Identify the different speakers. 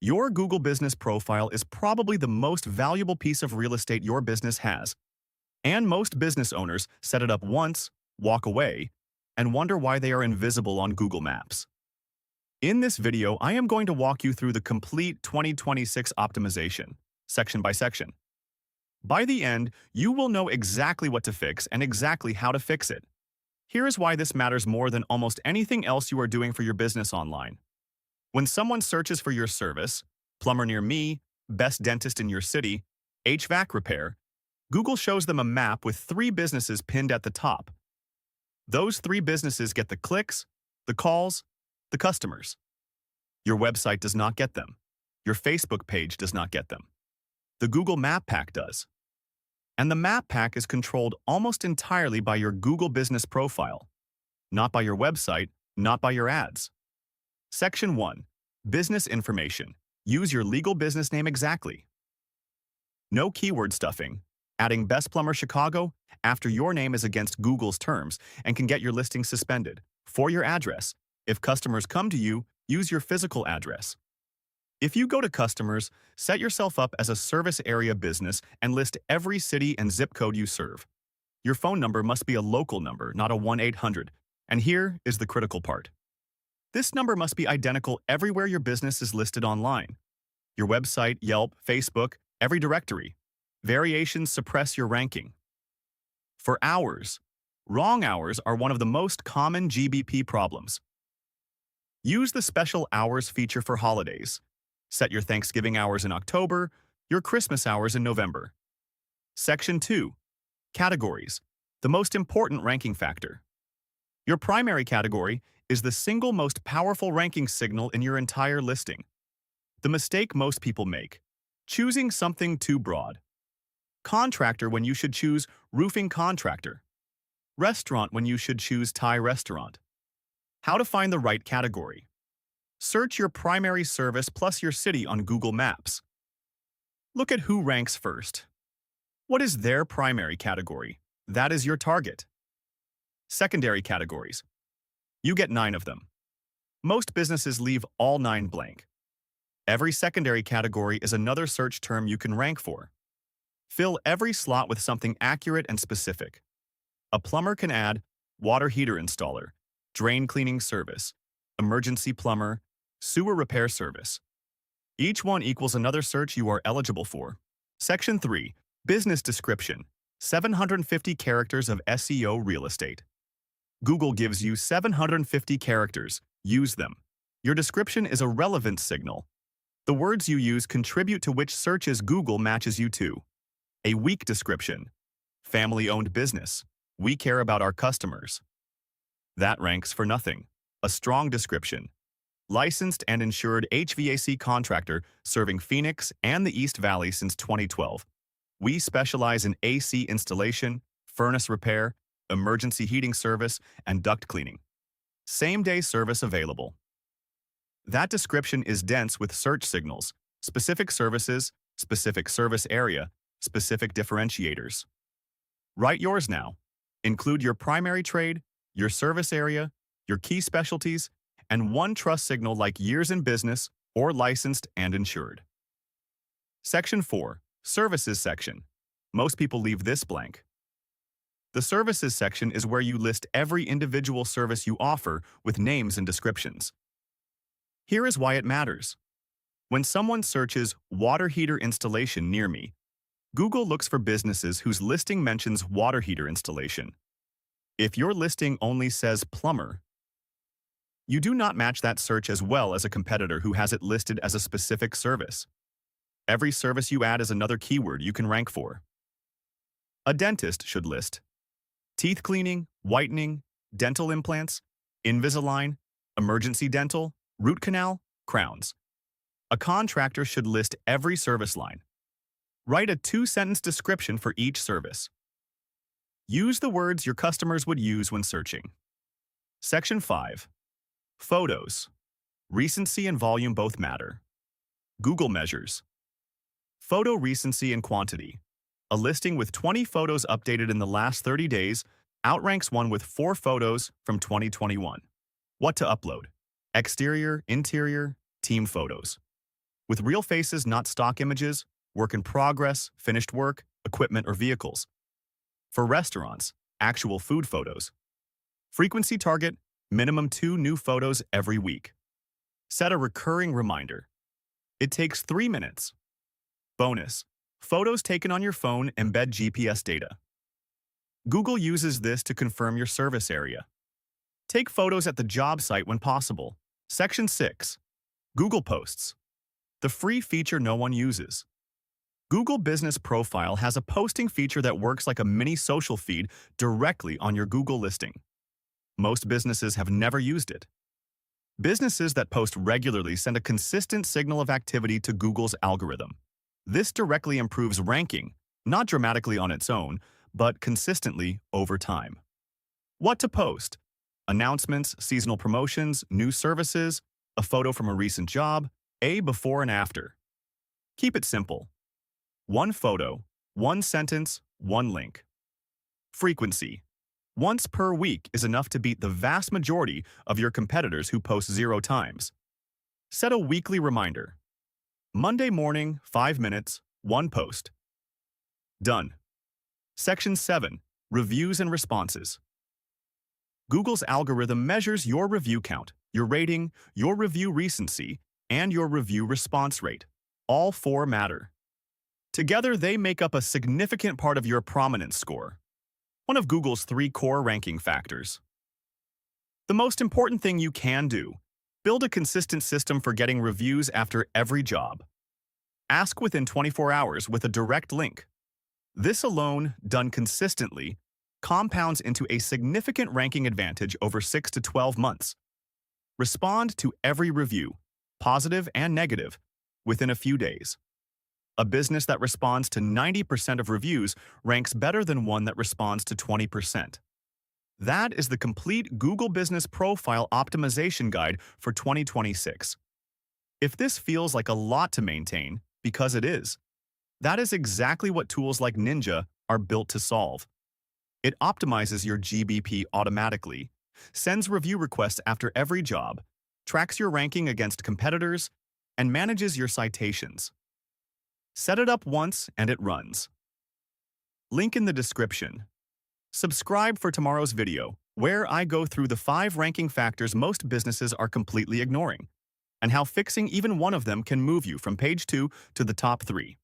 Speaker 1: Your Google Business Profile is probably the most valuable piece of real estate your business has, and most business owners set it up once, walk away, and wonder why they are invisible on Google Maps. In this video, I am going to walk you through the complete 2026 optimization, section by section. By the end, you will know exactly what to fix and exactly how to fix it. Here is why this matters more than almost anything else you are doing for your business online. When someone searches for your service, plumber near me, best dentist in your city, HVAC repair, Google shows them a map with 3 businesses pinned at the top. Those 3 businesses get the clicks, the calls, the customers. Your website does not get them. Your Facebook page does not get them. The Google Map Pack does. And the Map Pack is controlled almost entirely by your Google Business Profile, not by your website, not by your ads. Section 1. Business Information. Use your legal business name exactly. No keyword stuffing. Adding Best Plumber Chicago after your name is against Google's terms and can get your listing suspended. For your address, if customers come to you, use your physical address. If you go to customers, set yourself up as a service area business and list every city and zip code you serve. Your phone number must be a local number, not a 1-800. And here is the critical part. This number must be identical everywhere your business is listed online. Your website, Yelp, Facebook, every directory. Variations suppress your ranking. For hours, wrong hours are one of the most common GBP problems. Use the special hours feature for holidays. Set your Thanksgiving hours in October, your Christmas hours in November. Section 2. Categories. The most important ranking factor. Your primary category is the single most powerful ranking signal in your entire listing. The mistake most people make: choosing something too broad. Contractor when you should choose roofing contractor. Restaurant when you should choose Thai restaurant. How to find the right category. Search your primary service plus your city on Google Maps. Look at who ranks first. What is their primary category? That is your target. Secondary categories. You get 9 of them. Most businesses leave all 9 blank. Every secondary category is another search term you can rank for. Fill every slot with something accurate and specific. A plumber can add water heater installer, drain cleaning service, emergency plumber, sewer repair service. Each one equals another search you are eligible for. Section 3. Business Description. 750 characters of SEO real estate. Google gives you 750 characters. Use them. Your description is a relevant signal. The words you use contribute to which searches Google matches you to. A weak description. Family-owned business. We care about our customers. That ranks for nothing. A strong description. Licensed and insured HVAC contractor serving Phoenix and the East Valley since 2012. We specialize in AC installation, furnace repair, emergency heating service, and duct cleaning. Same-day service available. That description is dense with search signals, specific services, specific service area, specific differentiators. Write yours now. Include your primary trade, your service area, your key specialties, and one trust signal like years in business or licensed and insured. Section 4. Services section. Most people leave this blank. The services section is where you list every individual service you offer with names and descriptions. Here is why it matters. When someone searches water heater installation near me, Google looks for businesses whose listing mentions water heater installation. If your listing only says plumber, you do not match that search as well as a competitor who has it listed as a specific service. Every service you add is another keyword you can rank for. A dentist should list teeth cleaning, whitening, dental implants, Invisalign, emergency dental, root canal, crowns. A contractor should list every service line. Write a 2-sentence description for each service. Use the words your customers would use when searching. Section 5. Photos. Recency and volume both matter. Google measures. Photo recency and quantity. A listing with 20 photos updated in the last 30 days outranks one with 4 photos from 2021. What to upload? Exterior, interior, team photos. with real faces, not stock images, work in progress, finished work, equipment, or vehicles. For restaurants, actual food photos. Frequency target, minimum 2 new photos every week. Set a recurring reminder. It takes 3 minutes. Bonus, photos taken on your phone embed GPS data. Google uses this to confirm your service area. Take photos at the job site when possible. Section 6. Google Posts. The free feature no one uses. Google Business Profile has a posting feature that works like a mini social feed directly on your Google listing. Most businesses have never used it. Businesses that post regularly send a consistent signal of activity to Google's algorithm. This directly improves ranking, not dramatically on its own, but consistently over time. What to post? Announcements, seasonal promotions, new services, a photo from a recent job, a before and after. Keep it simple. 1 photo, 1 sentence, 1 link. Frequency. Once per week is enough to beat the vast majority of your competitors who post 0 times. Set a weekly reminder. Monday morning, 5 minutes, 1 post. Done. Section 7. Reviews and responses. Google's algorithm measures your review count, your rating, your review recency, and your review response rate. All 4 matter. Together, they make up a significant part of your prominence score, one of Google's 3 core ranking factors. The most important thing you can do: build a consistent system for getting reviews after every job. Ask within 24 hours with a direct link. This alone, done consistently, compounds into a significant ranking advantage over 6 to 12 months. Respond to every review, positive and negative, within a few days. A business that responds to 90% of reviews ranks better than one that responds to 20%. That is the complete Google Business Profile Optimization Guide for 2026. If this feels like a lot to maintain, because it is, that is exactly what tools like Ninja are built to solve. It optimizes your GBP automatically, sends review requests after every job, tracks your ranking against competitors, and manages your citations. Set it up once and it runs. Link in the description. Subscribe for tomorrow's video, where I go through the 5 ranking factors most businesses are completely ignoring, and how fixing even one of them can move you from page 2 to the top 3.